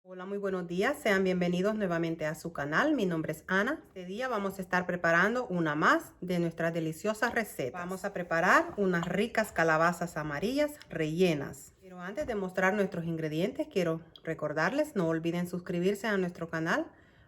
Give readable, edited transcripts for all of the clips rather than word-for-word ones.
Hola, muy buenos días. Sean bienvenidos nuevamente a su canal. Mi nombre es Ana. Este día vamos a estar preparando una más de nuestras deliciosas recetas. Vamos a preparar unas ricas calabazas amarillas rellenas. Pero antes de mostrar nuestros ingredientes, quiero recordarles, no olviden suscribirse a nuestro canal,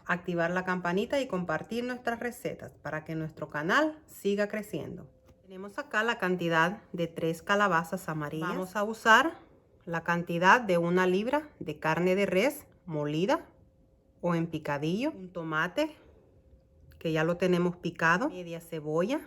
activar la campanita y compartir nuestras recetas para que nuestro canal siga creciendo. Tenemos acá la cantidad de 3 calabazas amarillas. Vamos a usar la cantidad de 1 libra de carne de res molida o en picadillo, un tomate que ya lo tenemos picado, media cebolla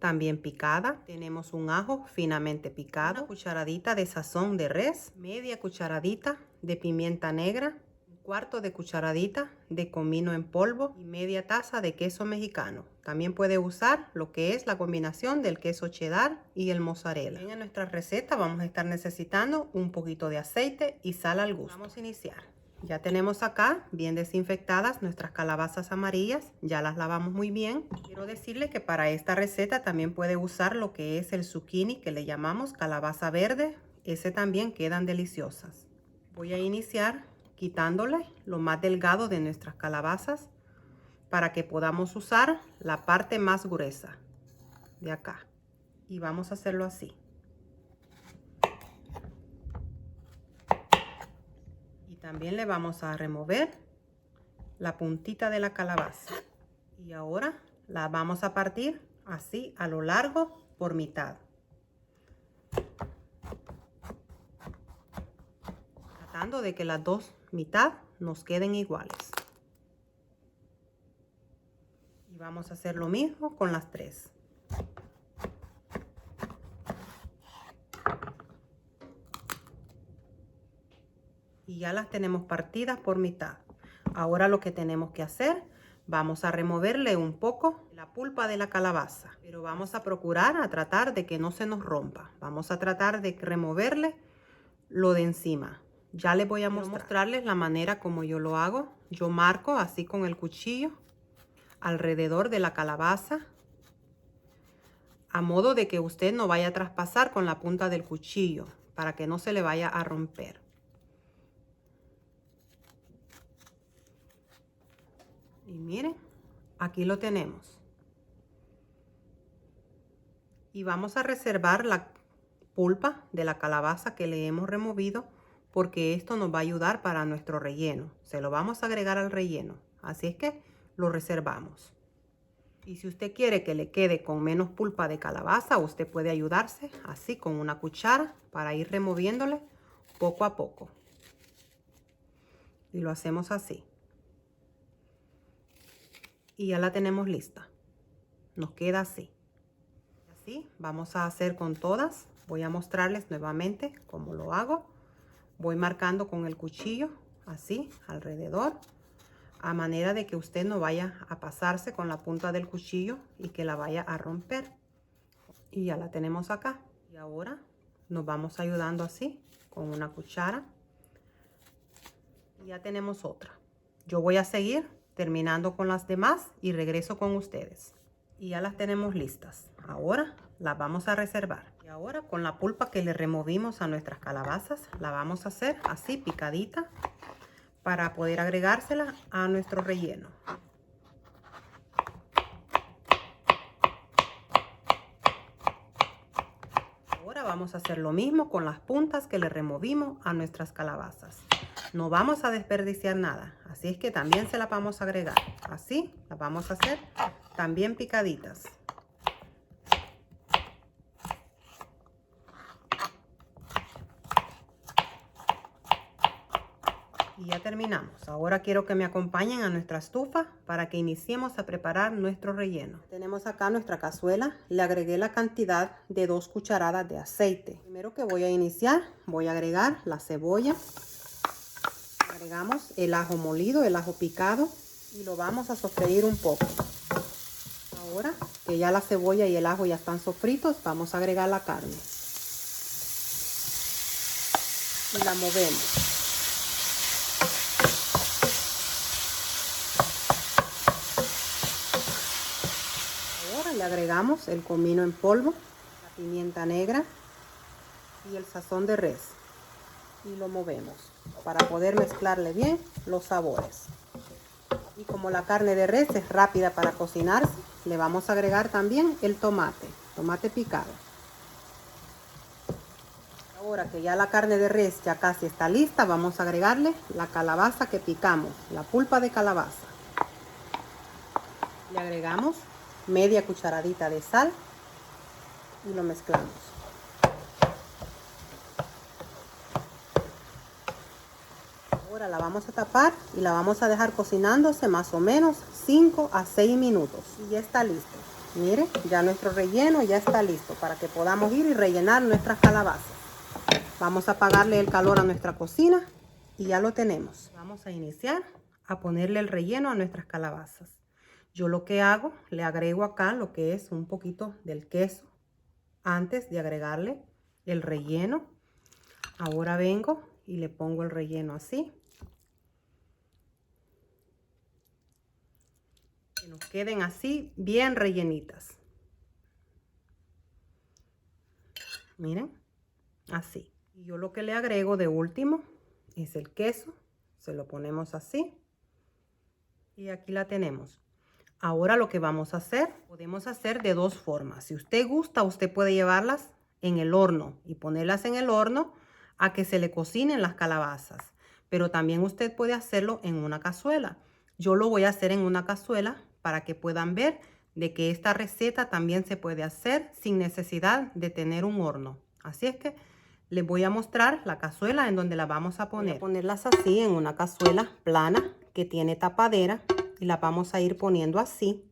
también picada, tenemos un ajo finamente picado, una cucharadita de sazón de res, media cucharadita de pimienta negra, un cuarto de cucharadita de comino en polvo y media taza de queso mexicano. También puede usar lo que es la combinación del queso cheddar y el mozzarella. En nuestra receta vamos a estar necesitando un poquito de aceite y sal al gusto. Vamos a iniciar. Ya tenemos acá bien desinfectadas nuestras calabazas amarillas, ya las lavamos muy bien. Quiero decirle que para esta receta también puede usar lo que es el zucchini, que le llamamos calabaza verde. Ese también quedan deliciosas. Voy a iniciar quitándole lo más delgado de nuestras calabazas para que podamos usar la parte más gruesa de acá. Y vamos a hacerlo así. También le vamos a remover la puntita de la calabaza. Y ahora la vamos a partir así a lo largo por mitad. Tratando de que las dos mitad nos queden iguales. Y vamos a hacer lo mismo con las 3. Y ya las tenemos partidas por mitad. Ahora lo que tenemos que hacer, vamos a removerle un poco la pulpa de la calabaza, pero vamos a procurar a tratar de que no se nos rompa. Vamos a tratar de removerle lo de encima. Ya les voy a mostrarles la manera como yo lo hago. Yo marco así con el cuchillo alrededor de la calabaza, a modo de que usted no vaya a traspasar con la punta del cuchillo, para que no se le vaya a romper. Y miren, aquí lo tenemos. Y vamos a reservar la pulpa de la calabaza que le hemos removido, porque esto nos va a ayudar para nuestro relleno. Se lo vamos a agregar al relleno. Así es que lo reservamos. Y si usted quiere que le quede con menos pulpa de calabaza, usted puede ayudarse así con una cuchara para ir removiéndole poco a poco. Y lo hacemos así. Y ya la tenemos lista. Nos queda así. Así vamos a hacer con todas. Voy a mostrarles nuevamente cómo lo hago. Voy marcando con el cuchillo así alrededor, a manera de que usted no vaya a pasarse con la punta del cuchillo y que la vaya a romper. Y ya la tenemos acá. Y ahora nos vamos ayudando así con una cuchara. Y ya tenemos otra. Yo voy a seguir terminando con las demás y regreso con ustedes. Y ya las tenemos listas. Ahora las vamos a reservar. Y ahora con la pulpa que le removimos a nuestras calabazas, la vamos a hacer así picadita para poder agregársela a nuestro relleno. Ahora vamos a hacer lo mismo con las puntas que le removimos a nuestras calabazas. No vamos a desperdiciar nada, así es que también se las vamos a agregar. Así las vamos a hacer también picaditas. Y ya terminamos. Ahora quiero que me acompañen a nuestra estufa para que iniciemos a preparar nuestro relleno. Tenemos acá nuestra cazuela. Le agregué la cantidad de 2 cucharadas de aceite. Primero que voy a iniciar, voy a agregar la cebolla. Agregamos el ajo molido, el ajo picado, y lo vamos a sofreír un poco. Ahora que ya la cebolla y el ajo ya están sofritos, vamos a agregar la carne. Y la movemos. Le agregamos el comino en polvo, la pimienta negra y el sazón de res. y lo movemos para poder mezclarle bien los sabores. Y como la carne de res es rápida para cocinarse, le vamos a agregar también el tomate picado. Ahora que ya la carne de res ya casi está lista, vamos a agregarle la calabaza que picamos, la pulpa de calabaza. Le agregamos media cucharadita de sal y lo mezclamos. Ahora la vamos a tapar y la vamos a dejar cocinándose más o menos 5 a 6 minutos. Y ya está listo. Miren, ya nuestro relleno ya está listo para que podamos ir y rellenar nuestras calabazas. Vamos a apagarle el calor a nuestra cocina y ya lo tenemos. Vamos a iniciar a ponerle el relleno a nuestras calabazas. Yo lo que hago, le agrego acá lo que es un poquito del queso antes de agregarle el relleno. Ahora vengo y le pongo el relleno así. Que nos queden así bien rellenitas. Miren, así. Y yo lo que le agrego de último es el queso. Se lo ponemos así. Y aquí la tenemos. Ahora lo que vamos a hacer, podemos hacer de dos formas. Si usted gusta, usted puede llevarlas en el horno y ponerlas en el horno a que se le cocinen las calabazas. Pero también usted puede hacerlo en una cazuela. Yo lo voy a hacer en una cazuela para que puedan ver de que esta receta también se puede hacer sin necesidad de tener un horno. Así es que les voy a mostrar la cazuela en donde la vamos a poner. Voy a ponerlas así en una cazuela plana que tiene tapadera y la vamos a ir poniendo así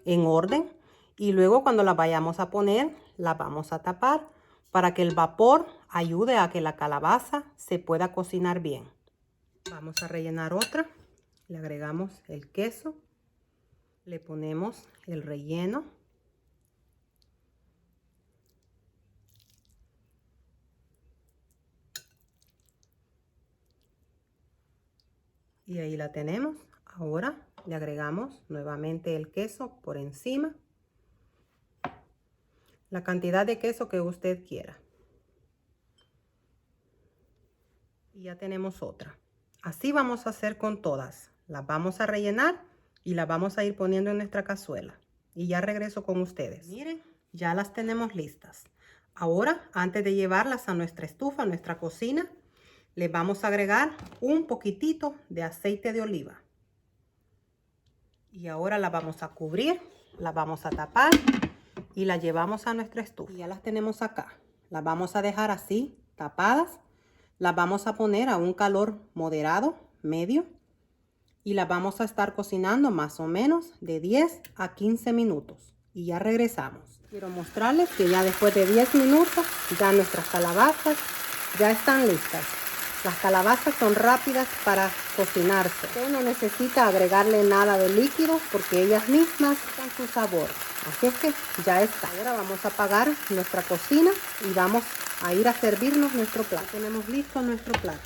en orden. Y luego cuando la vayamos a poner, la vamos a tapar para que el vapor ayude a que la calabaza se pueda cocinar bien. Vamos a rellenar otra. Le agregamos el queso. Le ponemos el relleno. Y ahí la tenemos. Ahora le agregamos nuevamente el queso por encima. La cantidad de queso que usted quiera. Y ya tenemos otra. Así vamos a hacer con todas. Las vamos a rellenar y las vamos a ir poniendo en nuestra cazuela. Y ya regreso con ustedes. Miren, ya las tenemos listas. Ahora, antes de llevarlas a nuestra estufa, a nuestra cocina, les vamos a agregar un poquitito de aceite de oliva. Y ahora la vamos a cubrir, la vamos a tapar y la llevamos a nuestra estufa. Y ya las tenemos acá. Las vamos a dejar así, tapadas. Las vamos a poner a un calor moderado, medio. Y las vamos a estar cocinando más o menos de 10 a 15 minutos. Y ya regresamos. Quiero mostrarles que ya después de 10 minutos, ya nuestras calabazas ya están listas. Las calabazas son rápidas para cocinarse. Usted no necesita agregarle nada de líquido porque ellas mismas dan su sabor. Así es que ya está. Ahora vamos a apagar nuestra cocina y vamos a ir a servirnos nuestro plato. Tenemos listo nuestro plato.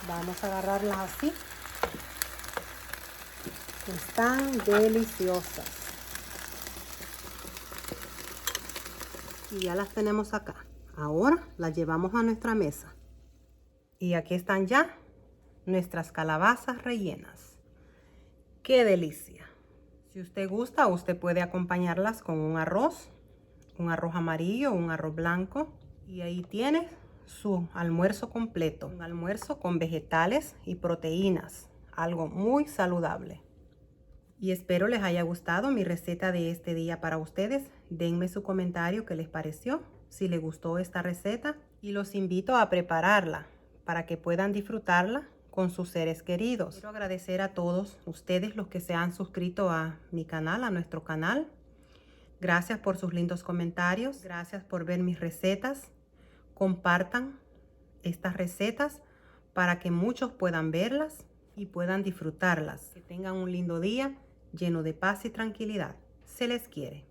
Vamos a agarrarlas así. Están deliciosas. Y ya las tenemos acá. Ahora las llevamos a nuestra mesa. Y aquí están ya nuestras calabazas rellenas. ¡Qué delicia! Si usted gusta, usted puede acompañarlas con un arroz amarillo, un arroz blanco. Y ahí tiene su almuerzo completo. Un almuerzo con vegetales y proteínas. Algo muy saludable. Y espero les haya gustado mi receta de este día para ustedes. Denme su comentario qué les pareció, si les gustó esta receta. Y los invito a prepararla para que puedan disfrutarla con sus seres queridos. Quiero agradecer a todos ustedes los que se han suscrito a mi canal, a nuestro canal. Gracias por sus lindos comentarios. Gracias por ver mis recetas. Compartan estas recetas para que muchos puedan verlas y puedan disfrutarlas. Que tengan un lindo día lleno de paz y tranquilidad. Se les quiere.